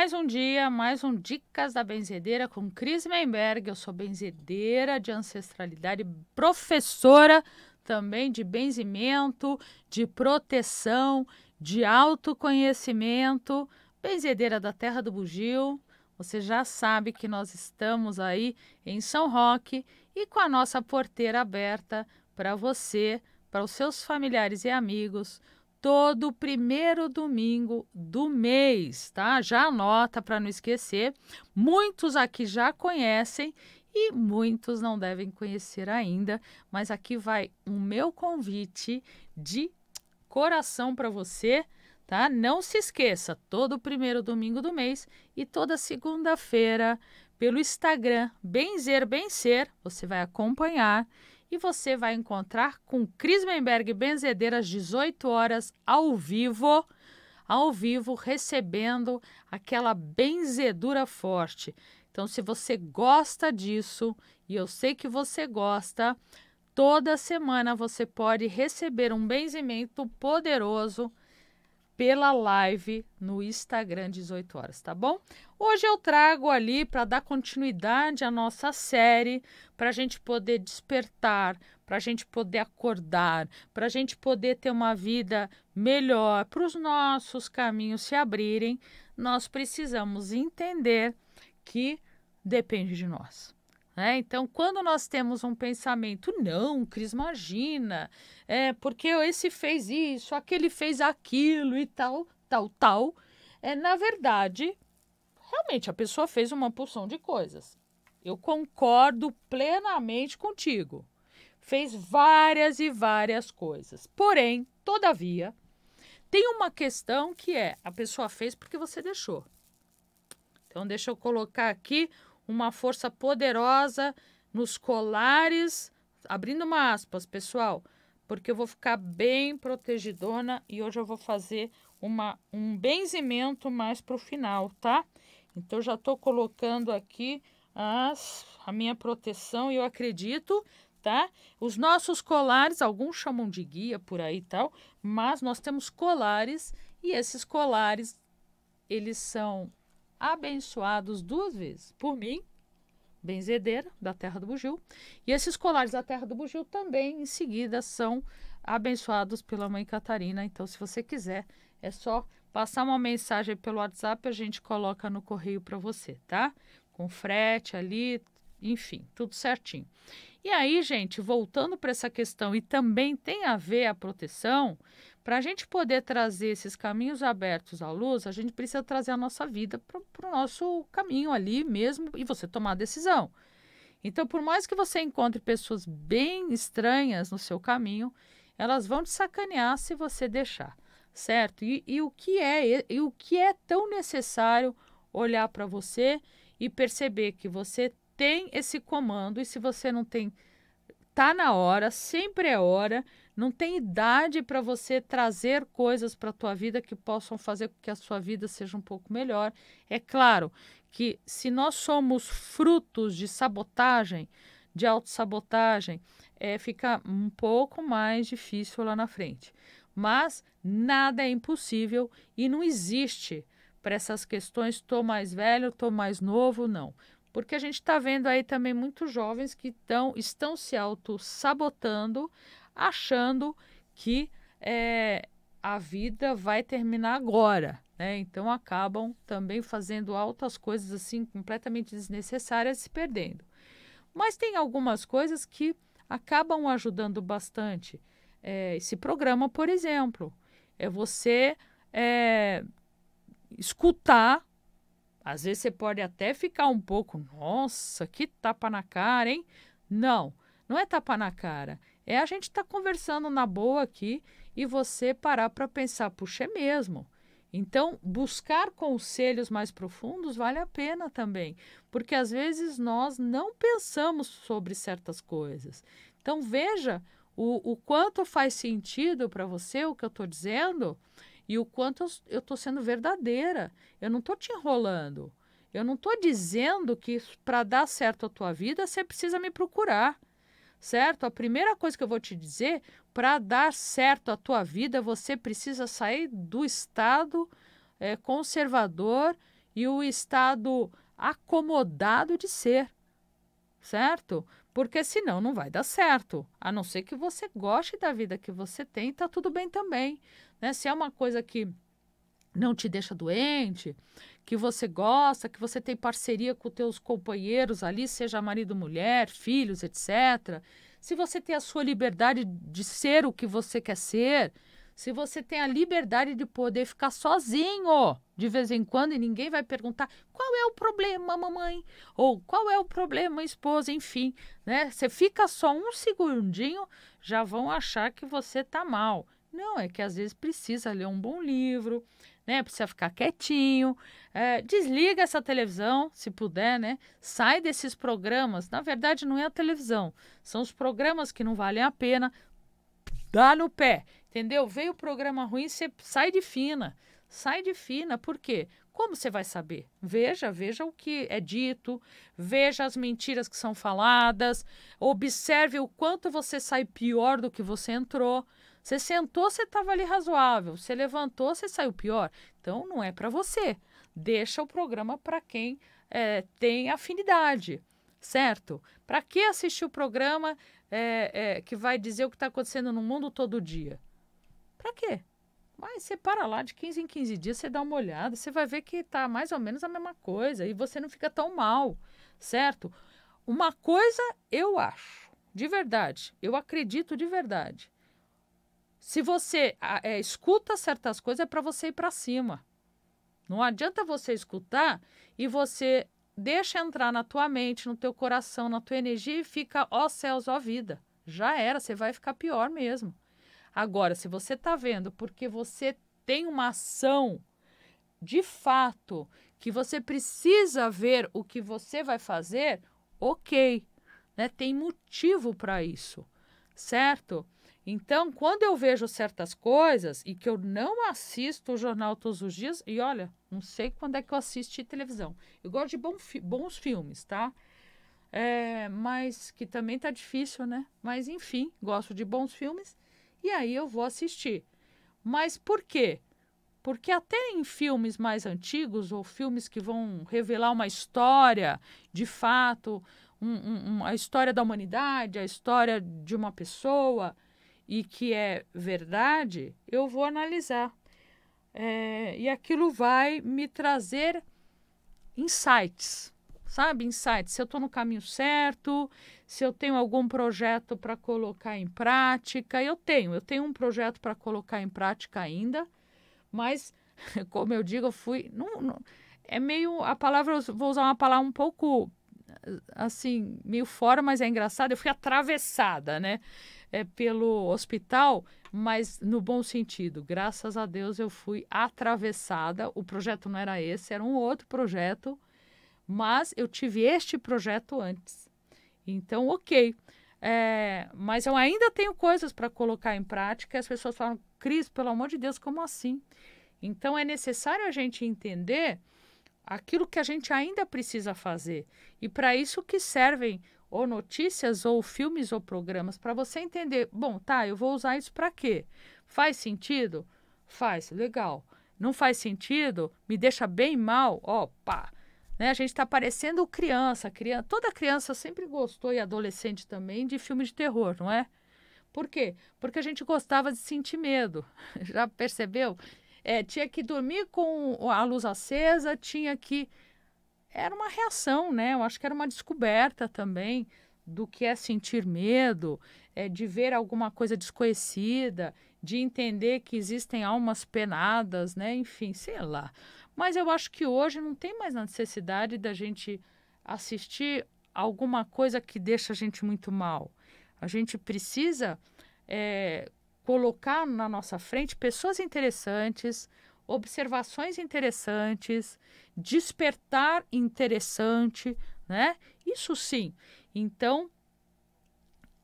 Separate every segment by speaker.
Speaker 1: mais um dia, mais um Dicas da Benzedeira com Cris Menberg. Eu sou benzedeira de ancestralidade, professora também de benzimento, de proteção, de autoconhecimento, benzedeira da Terra do Bugio. Você já sabe que nós estamos aí em São Roque e com a nossa porteira aberta para você, para os seus familiares e amigos, todo primeiro domingo do mês, tá? Já anota para não esquecer. Muitos aqui já conhecem e muitos não devem conhecer ainda, mas aqui vai o meu convite de coração para você, tá? Não se esqueça, todo primeiro domingo do mês e toda segunda-feira pelo Instagram Benzer Bencer, você vai acompanhar e você vai encontrar com Cris Menberg Benzedeira às 18 horas ao vivo, recebendo aquela benzedura forte. Então, se você gosta disso, e eu sei que você gosta, toda semana você pode receber um benzimento poderoso pela live no Instagram 18 horas, tá bom? Hoje eu trago ali para dar continuidade à nossa série, para a gente poder despertar, para a gente poder acordar, para a gente poder ter uma vida melhor, para os nossos caminhos se abrirem, nós precisamos entender que depende de nós. Então, quando nós temos um pensamento, não, Cris, imagina, porque esse fez isso, aquele fez aquilo e tal, na verdade, realmente a pessoa fez uma porção de coisas. Eu concordo plenamente contigo. Fez várias e várias coisas. Porém, todavia, tem uma questão que a pessoa fez porque você deixou. Então, deixa eu colocar aqui uma força poderosa nos colares, abrindo uma aspas, pessoal, porque eu vou ficar bem protegidona e hoje eu vou fazer um benzimento mais para o final, tá? Então, já estou colocando aqui a minha proteção e eu acredito, tá? Os nossos colares, alguns chamam de guia por aí e tal, mas nós temos colares e esses colares, eles são abençoados 2 vezes por mim, benzedeira da Terra do Bugio, e esses colares da Terra do Bugio também em seguida são abençoados pela Mãe Catarina. Então, se você quiser, é só passar uma mensagem pelo WhatsApp, a gente coloca no correio para você, tá? Com frete ali, enfim, tudo certinho. E aí, gente, voltando para essa questão, e também tem a ver a proteção, para a gente poder trazer esses caminhos abertos à luz, a gente precisa trazer a nossa vida para o nosso caminho ali mesmo e você tomar a decisão. Então, por mais que você encontre pessoas bem estranhas no seu caminho, elas vão te sacanear se você deixar, certo? E o que é tão necessário olhar para você e perceber que você tem esse comando e se você não tem, tá na hora, sempre é hora, não tem idade para você trazer coisas para a tua vida que possam fazer com que a sua vida seja um pouco melhor. É claro que se nós somos frutos de sabotagem, de autossabotagem, fica um pouco mais difícil lá na frente. Mas nada é impossível e não existe para essas questões, tô mais velho, tô mais novo, não. Porque a gente está vendo aí também muitos jovens que estão se auto-sabotando, achando que a vida vai terminar agora, né? Então acabam também fazendo altas coisas assim completamente desnecessárias e se perdendo. Mas tem algumas coisas que acabam ajudando bastante. Esse programa, por exemplo, é você escutar. Às vezes você pode até ficar um pouco, nossa, que tapa na cara, hein? Não, não é tapa na cara. É a gente estar conversando na boa aqui e você parar para pensar, puxa, é mesmo. Então, buscar conselhos mais profundos vale a pena também, porque às vezes nós não pensamos sobre certas coisas. Então, veja o quanto faz sentido para você o que eu estou dizendo e o quanto eu estou sendo verdadeira. Eu não estou te enrolando. Eu não estou dizendo que para dar certo a tua vida, você precisa me procurar, certo? A primeira coisa que eu vou te dizer, para dar certo a tua vida, você precisa sair do estado conservador e o estado acomodado de ser, certo? Porque senão não vai dar certo, a não ser que você goste da vida que você tem, tá tudo bem também, né? Se é uma coisa que não te deixa doente, que você gosta, que você tem parceria com os teus companheiros ali, seja marido, mulher, filhos, etc. Se você tem a sua liberdade de ser o que você quer ser, se você tem a liberdade de poder ficar sozinho de vez em quando e ninguém vai perguntar qual é o problema, mamãe, ou qual é o problema, esposa, enfim, né? Você fica só um segundinho, já vão achar que você tá mal. Não, é que às vezes precisa ler um bom livro, né? Precisa ficar quietinho, desliga essa televisão, se puder, né? Sai desses programas. Na verdade, não é a televisão, são os programas que não valem a pena. Dá no pé, entendeu? Veio o programa ruim, você sai de fina. Sai de fina, por quê? Como você vai saber? Veja o que é dito, veja as mentiras que são faladas, observe o quanto você sai pior do que você entrou. Você sentou, você estava ali razoável. Você levantou, você saiu pior. Então, não é para você. Deixa o programa para quem tem afinidade, certo? Para que assistir o programa que vai dizer o que está acontecendo no mundo todo dia? Para quê? Mas você para lá de 15 em 15 dias, você dá uma olhada, você vai ver que está mais ou menos a mesma coisa e você não fica tão mal, certo? Uma coisa eu acho, de verdade, eu acredito de verdade. Se você escuta certas coisas, é para você ir para cima. Não adianta você escutar e você deixa entrar na tua mente, no teu coração, na tua energia e fica, ó céus, ó vida. Já era, você vai ficar pior mesmo. Agora, se você está vendo porque você tem uma ação de fato que você precisa ver o que você vai fazer, ok, né? Tem motivo para isso, certo? Então, quando eu vejo certas coisas e que eu não assisto o jornal todos os dias, e olha, não sei quando é que eu assisti televisão. Eu gosto de bons filmes, tá? Mas que também tá difícil, né? Mas enfim, gosto de bons filmes e aí eu vou assistir. Mas por quê? Porque até em filmes mais antigos ou filmes que vão revelar uma história, de fato, a história da humanidade, a história de uma pessoa e que é verdade, eu vou analisar. E aquilo vai me trazer insights, sabe? Insights. Se eu estou no caminho certo, se eu tenho algum projeto para colocar em prática. Eu tenho um projeto para colocar em prática ainda, mas, como eu digo, eu fui. É meio. A palavra, eu vou usar uma palavra um pouco assim, meio fora, mas é engraçado. Eu fui atravessada, né? Pelo hospital, mas no bom sentido. Graças a Deus eu fui atravessada. O projeto não era esse, era um outro projeto, mas eu tive este projeto antes. Então, ok. Mas eu ainda tenho coisas para colocar em prática e as pessoas falam, Cris, pelo amor de Deus, como assim? Então, é necessário a gente entender aquilo que a gente ainda precisa fazer. E para isso que servem ou notícias, ou filmes, ou programas, para você entender, bom, tá, eu vou usar isso para quê? Faz sentido? Faz, legal. Não faz sentido? Me deixa bem mal? Opa! Né? A gente está parecendo criança. Toda criança sempre gostou, e adolescente também, de filme de terror, não é? Por quê? Porque a gente gostava de sentir medo. Já percebeu? Tinha que dormir com a luz acesa, tinha que... Era uma reação, né? Eu acho que era uma descoberta também do que é sentir medo, de ver alguma coisa desconhecida, de entender que existem almas penadas, né? Enfim, sei lá. Mas eu acho que hoje não tem mais necessidade da gente assistir alguma coisa que deixa a gente muito mal. A gente precisa colocar na nossa frente pessoas interessantes, observações interessantes, despertar interessante, né? Isso sim. Então,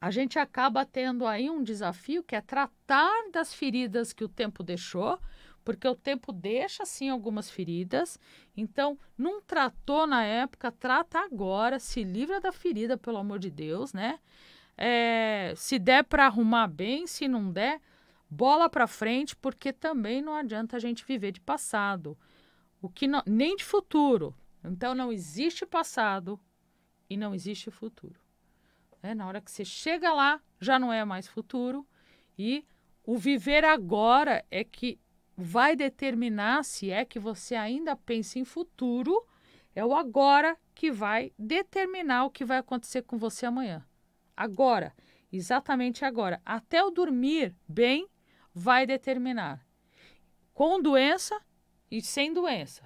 Speaker 1: a gente acaba tendo aí um desafio que é tratar das feridas que o tempo deixou, porque o tempo deixa, sim, algumas feridas. Então, não tratou na época, trata agora, se livra da ferida, pelo amor de Deus, né? Se der para arrumar bem, se não der, bola para frente, porque também não adianta a gente viver de passado. o que não, nem de futuro. Então, não existe passado e não existe futuro. Na hora que você chega lá, já não é mais futuro. E o viver agora é que vai determinar se é que você ainda pensa em futuro. É o agora que vai determinar o que vai acontecer com você amanhã. Agora, exatamente agora. Até o dormir bem vai determinar. Com doença e sem doença.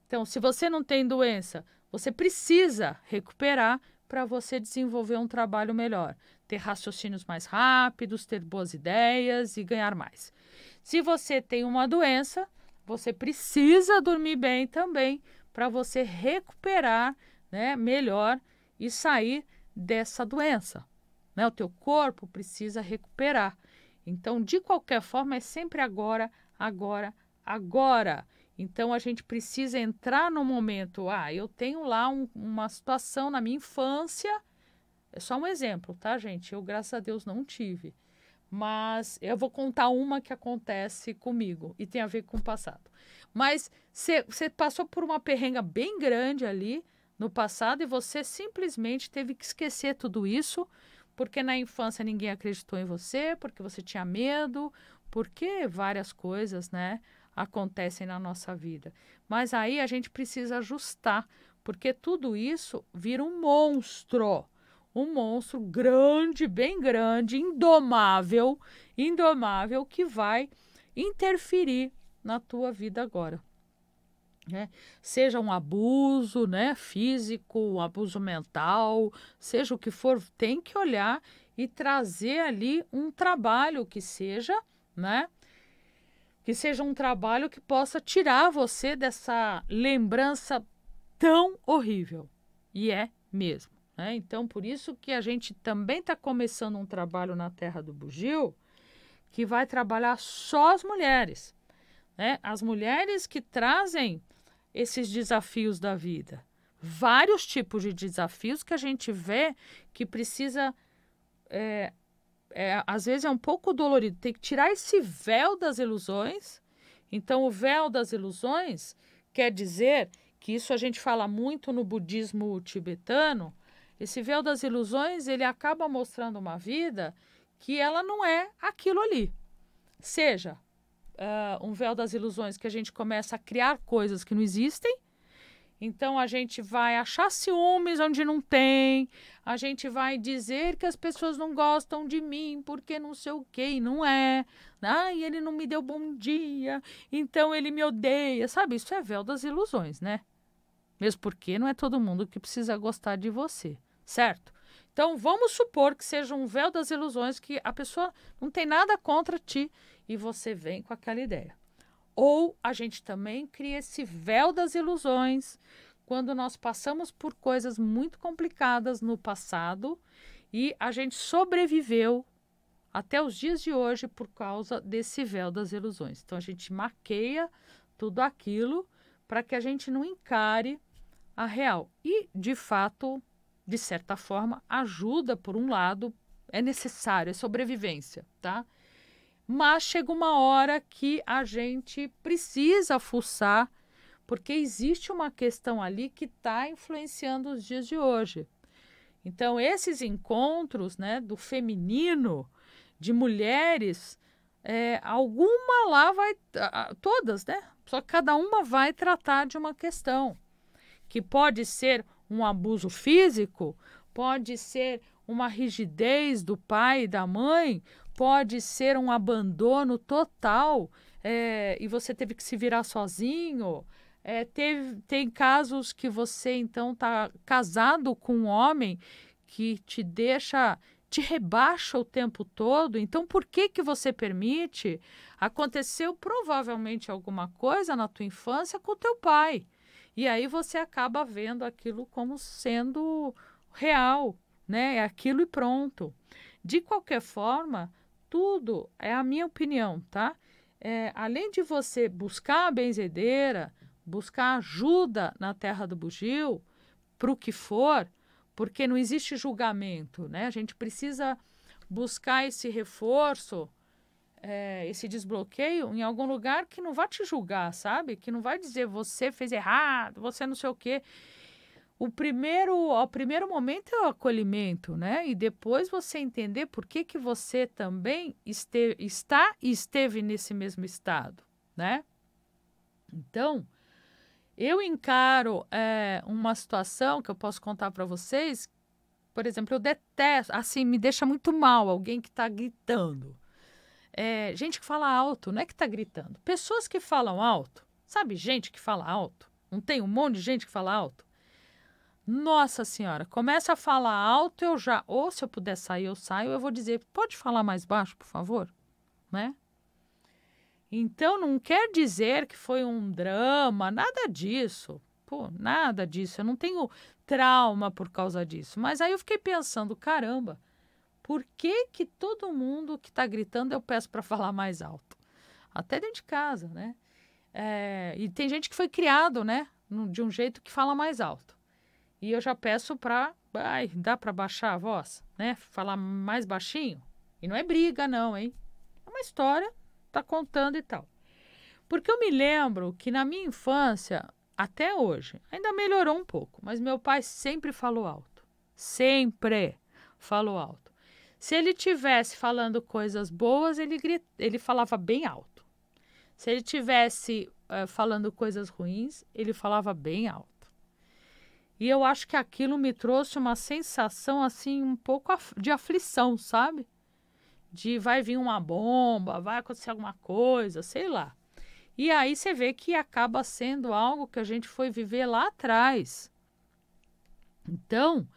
Speaker 1: Então, se você não tem doença, você precisa recuperar para você desenvolver um trabalho melhor, ter raciocínios mais rápidos, ter boas ideias e ganhar mais. Se você tem uma doença, você precisa dormir bem também para você recuperar, né, melhor e sair dessa doença. Né? O teu corpo precisa recuperar. Então, de qualquer forma, é sempre agora, agora, agora. Então, a gente precisa entrar no momento. Eu tenho lá uma situação na minha infância. É só um exemplo, tá, gente? Eu, graças a Deus, não tive. Mas eu vou contar uma que acontece comigo e tem a ver com o passado. Mas você passou por uma perrenga bem grande ali no passado e você simplesmente teve que esquecer tudo isso porque na infância ninguém acreditou em você, porque você tinha medo, porque várias coisas, né, acontecem na nossa vida. Mas aí a gente precisa ajustar, porque tudo isso vira um monstro grande, bem grande, indomável, que vai interferir na tua vida agora. Né? Seja um abuso, né, físico, um abuso mental, seja o que for, tem que olhar e trazer ali um trabalho que seja, né, que seja um trabalho que possa tirar você dessa lembrança tão horrível. E é mesmo. Né? Então, por isso que a gente também está começando um trabalho na Terra do Bugio que vai trabalhar só as mulheres. Né? As mulheres que trazem esses desafios da vida. Vários tipos de desafios que a gente vê que precisa... às vezes é um pouco dolorido. Tem que tirar esse véu das ilusões. Então, o véu das ilusões quer dizer que isso a gente fala muito no budismo tibetano. Esse véu das ilusões, ele acaba mostrando uma vida que ela não é aquilo ali. Seja um véu das ilusões que a gente começa a criar coisas que não existem. Então, a gente vai achar ciúmes onde não tem. A gente vai dizer que as pessoas não gostam de mim porque não sei o quê, e não é. E ele não me deu bom dia, então ele me odeia. Sabe, isso é véu das ilusões, né? Mesmo porque não é todo mundo que precisa gostar de você, certo? Então, vamos supor que seja um véu das ilusões, que a pessoa não tem nada contra ti e você vem com aquela ideia. Ou a gente também cria esse véu das ilusões quando nós passamos por coisas muito complicadas no passado e a gente sobreviveu até os dias de hoje por causa desse véu das ilusões. Então, a gente maqueia tudo aquilo para que a gente não encare a real. E, de fato, de certa forma, ajuda, por um lado, é necessário, é sobrevivência, tá? Mas chega uma hora que a gente precisa fuçar, porque existe uma questão ali que está influenciando os dias de hoje. Então, esses encontros, né, do feminino, de mulheres, alguma lá vai... todas, né? Só que cada uma vai tratar de uma questão, que pode ser um abuso físico, pode ser uma rigidez do pai e da mãe, pode ser um abandono total, e você teve que se virar sozinho. Tem casos que você, então, está casado com um homem que te rebaixa o tempo todo. Então, por que você permite? Aconteceu provavelmente alguma coisa na tua infância com o teu pai. E aí você acaba vendo aquilo como sendo real, né? É aquilo e pronto. De qualquer forma, tudo é a minha opinião, tá? Além de você buscar a benzedeira, buscar ajuda na Terra do Bugio, para o que for, porque não existe julgamento, né? A gente precisa buscar esse reforço esse desbloqueio em algum lugar que não vai te julgar, sabe? Que não vai dizer você fez errado, você não sei o quê. O primeiro momento é o acolhimento, né? E depois você entender por que que você também está e esteve nesse mesmo estado, né? Então, eu encaro uma situação que eu posso contar para vocês. Por exemplo, eu detesto, assim, me deixa muito mal alguém que está gritando. Gente que fala alto, não é que está gritando. Pessoas que falam alto, sabe, gente que fala alto? Não tem um monte de gente que fala alto? Nossa Senhora, começa a falar alto, eu já, ou se eu puder sair, eu saio, eu vou dizer, pode falar mais baixo, por favor? Né? Então, não quer dizer que foi um drama, nada disso. Pô, nada disso. Eu não tenho trauma por causa disso. Mas aí eu fiquei pensando, caramba, por que que todo mundo que está gritando eu peço para falar mais alto? Até dentro de casa, né? E tem gente que foi criado, né? De um jeito que fala mais alto. E eu já peço para, dá para baixar a voz, né? Falar mais baixinho. E não é briga, não, hein? É uma história, tá contando e tal. Porque eu me lembro que na minha infância, até hoje, ainda melhorou um pouco, mas meu pai sempre falou alto. Sempre falou alto. Se ele tivesse falando coisas boas, ele falava bem alto. Se ele tivesse falando coisas ruins, ele falava bem alto. E eu acho que aquilo me trouxe uma sensação, assim, um pouco de aflição, sabe? De vai vir uma bomba, vai acontecer alguma coisa, sei lá. E aí você vê que acaba sendo algo que a gente foi viver lá atrás. Então,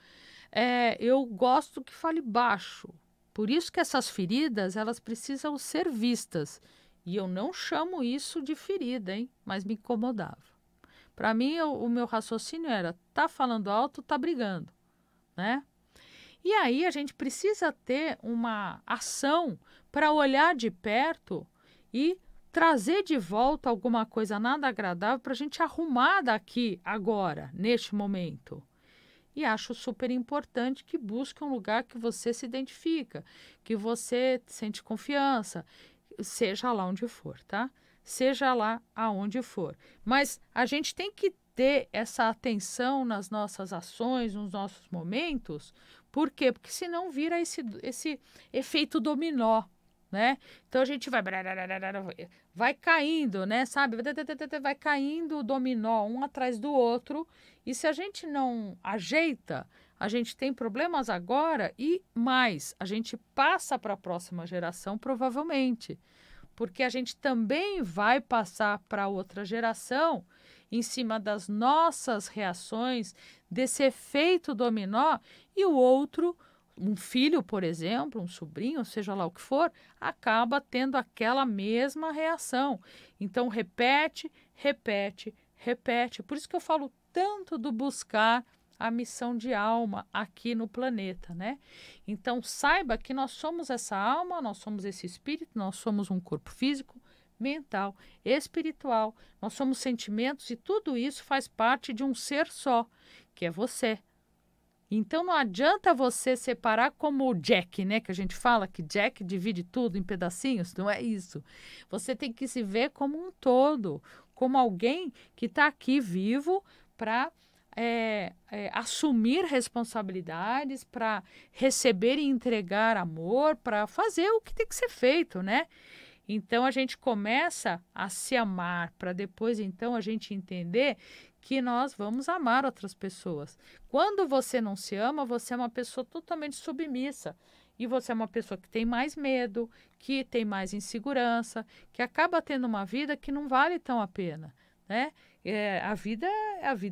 Speaker 1: eu gosto que fale baixo. Por isso que essas feridas, elas precisam ser vistas. E eu não chamo isso de ferida, hein? Mas me incomodava. Para mim, o meu raciocínio era, tá falando alto, tá brigando, né? E aí a gente precisa ter uma ação para olhar de perto e trazer de volta alguma coisa nada agradável para a gente arrumar daqui agora, neste momento. E acho super importante que busque um lugar que você se identifica, que você sente confiança, seja lá onde for, tá? Seja lá aonde for. Mas a gente tem que ter essa atenção nas nossas ações, nos nossos momentos. Por quê? Porque senão vira esse efeito dominó, né? Então a gente vai caindo, né? Sabe? Vai caindo o dominó um atrás do outro. E se a gente não ajeita, a gente tem problemas agora e mais, a gente passa para a próxima geração, provavelmente. Porque a gente também vai passar para outra geração em cima das nossas reações, desse efeito dominó, e o outro, um filho, por exemplo, um sobrinho, seja lá o que for, acaba tendo aquela mesma reação. Então, repete, repete, repete. Por isso que eu falo tanto do buscar a missão de alma aqui no planeta, né? Então, saiba que nós somos essa alma, nós somos esse espírito, nós somos um corpo físico, mental, espiritual, nós somos sentimentos e tudo isso faz parte de um ser só, que é você. Então, não adianta você separar como o Jack, né? Que a gente fala que Jack divide tudo em pedacinhos, não é isso. Você tem que se ver como um todo, como alguém que está aqui vivo para assumir responsabilidades, para receber e entregar amor, para fazer o que tem que ser feito, né? Então a gente começa a se amar para depois então a gente entender que nós vamos amar outras pessoas. Quando você não se ama, você é uma pessoa totalmente submissa. E você é uma pessoa que tem mais medo, que tem mais insegurança, que acaba tendo uma vida que não vale tão a pena, né? A vida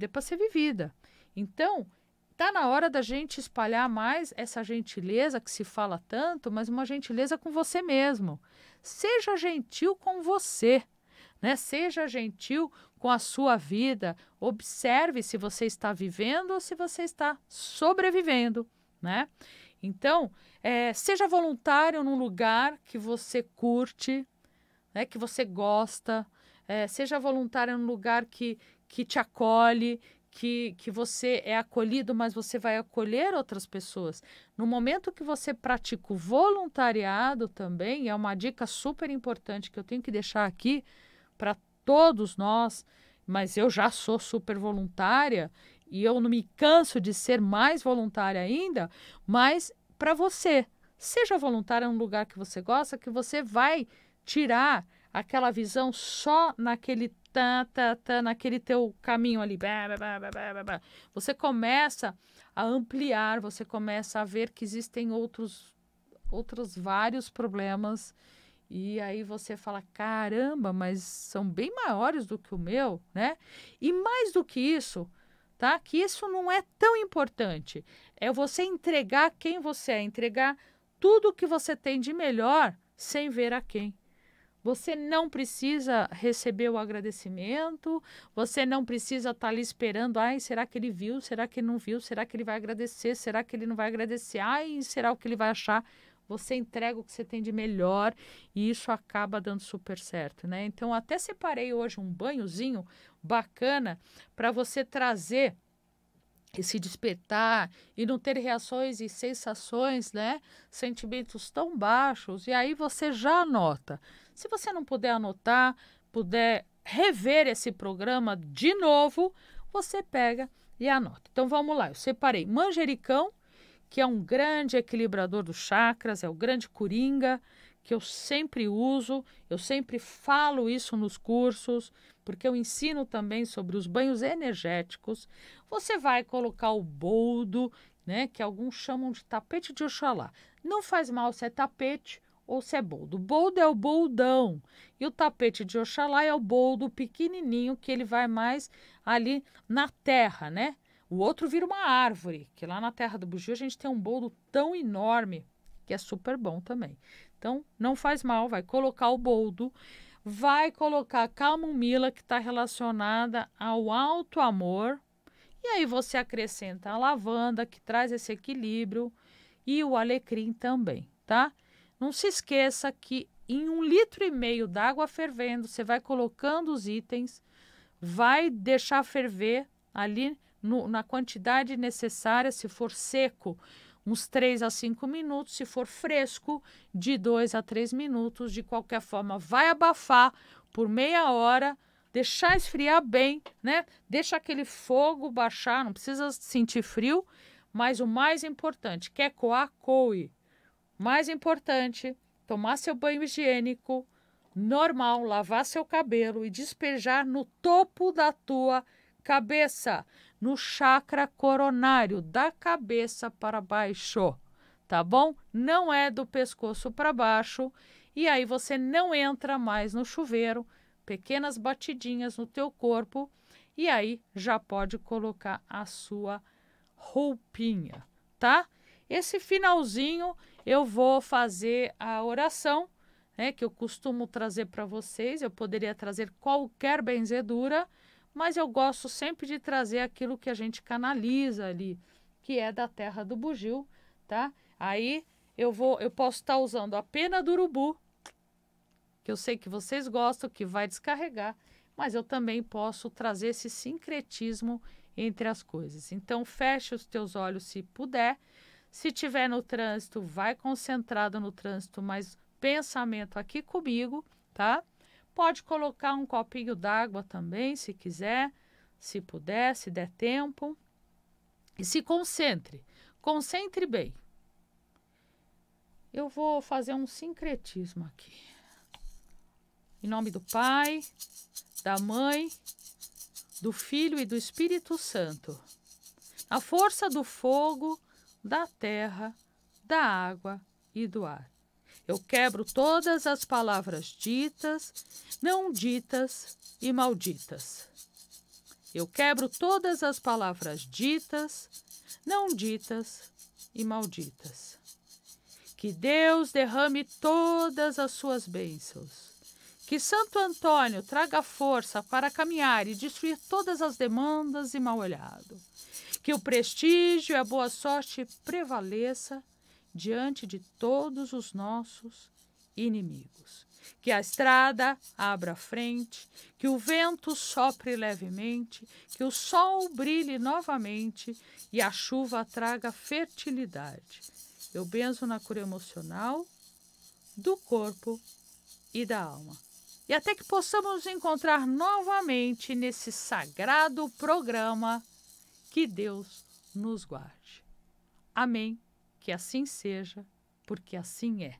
Speaker 1: é para ser vivida. Então, tá na hora da gente espalhar mais essa gentileza que se fala tanto, mas uma gentileza com você mesmo. Seja gentil com você, né? Seja gentil com a sua vida. Observe se você está vivendo ou se você está sobrevivendo, né? Então, seja voluntário num lugar que você curte, né? Que você gosta. Seja voluntário num lugar que te acolhe, que você é acolhido, mas você vai acolher outras pessoas. No momento que você pratica o voluntariado também, é uma dica super importante que eu tenho que deixar aqui para todos nós, mas eu já sou super voluntária e eu não me canso de ser mais voluntária ainda, mas para você, seja voluntária num lugar que você gosta, que você vai tirar aquela visão só naquele naquele teu caminho ali. Você começa a ampliar, você começa a ver que existem outros vários problemas. E aí você fala, caramba, mas são bem maiores do que o meu, né? E mais do que isso, tá? Que isso não é tão importante. É você entregar quem você é, entregar tudo que você tem de melhor sem ver a quem. Você não precisa receber o agradecimento, você não precisa estar ali esperando, ai, será que ele viu, será que ele não viu, será que ele vai agradecer, será que ele não vai agradecer, ai, será o que ele vai achar? Você entrega o que você tem de melhor e isso acaba dando super certo, né? Então, até separei hoje um banhozinho bacana para você trazer esse despertar e não ter reações e sensações, né? Sentimentos tão baixos. E aí você já anota. Se você não puder anotar, puder rever esse programa de novo, você pega e anota. Então vamos lá. Eu separei manjericão, que é um grande equilibrador dos chakras, é o grande coringa, que eu sempre uso, eu sempre falo isso nos cursos, porque eu ensino também sobre os banhos energéticos. Você vai colocar o boldo, né, que alguns chamam de tapete de Oxalá. Não faz mal se é tapete ou se é boldo. O boldo é o boldão e o tapete de Oxalá é o boldo pequenininho, que ele vai mais ali na terra, né? O outro vira uma árvore, que lá na Terra do Bugio a gente tem um boldo tão enorme, que é super bom também. Então, não faz mal, vai colocar o boldo, vai colocar a camomila, que está relacionada ao alto amor, e aí você acrescenta a lavanda, que traz esse equilíbrio, e o alecrim também, tá? Não se esqueça que em 1,5 litro d'água fervendo, você vai colocando os itens, vai deixar ferver ali na quantidade necessária, se for seco, uns 3 a 5 minutos, se for fresco, de 2 a 3 minutos. De qualquer forma, vai abafar por meia hora, deixar esfriar bem, né? Deixa aquele fogo baixar, não precisa sentir frio, mas o mais importante, quer coar, coe. Mais importante, tomar seu banho higiênico, normal, lavar seu cabelo e despejar no topo da tua cabeça, no chakra coronário, da cabeça para baixo, tá bom? Não é do pescoço para baixo, e aí você não entra mais no chuveiro, pequenas batidinhas no teu corpo, e aí já pode colocar a sua roupinha, tá? Esse finalzinho eu vou fazer a oração, né, que eu costumo trazer para vocês. Eu poderia trazer qualquer benzedura, mas eu gosto sempre de trazer aquilo que a gente canaliza ali, que é da terra do bugio, tá? Aí eu posso estar usando a pena do urubu, que eu sei que vocês gostam, que vai descarregar, mas eu também posso trazer esse sincretismo entre as coisas. Então feche os teus olhos se puder. Se tiver no trânsito, vai concentrado no trânsito, mas pensamento aqui comigo, tá? Pode colocar um copinho d'água também, se quiser, se puder, se der tempo. E se concentre, concentre bem. Eu vou fazer um sincretismo aqui. Em nome do Pai, da Mãe, do Filho e do Espírito Santo. A força do fogo, da terra, da água e do ar. Eu quebro todas as palavras ditas, não ditas e malditas. Eu quebro todas as palavras ditas, não ditas e malditas. Que Deus derrame todas as suas bênçãos. Que Santo Antônio traga força para caminhar e destruir todas as demandas e mal-olhado. Que o prestígio e a boa sorte prevaleça diante de todos os nossos inimigos. Que a estrada abra frente, que o vento sopre levemente, que o sol brilhe novamente e a chuva traga fertilidade. Eu benzo na cura emocional, do corpo e da alma. E até que possamos nos encontrar novamente nesse sagrado programa, que Deus nos guarde. Amém. Que assim seja, porque assim é.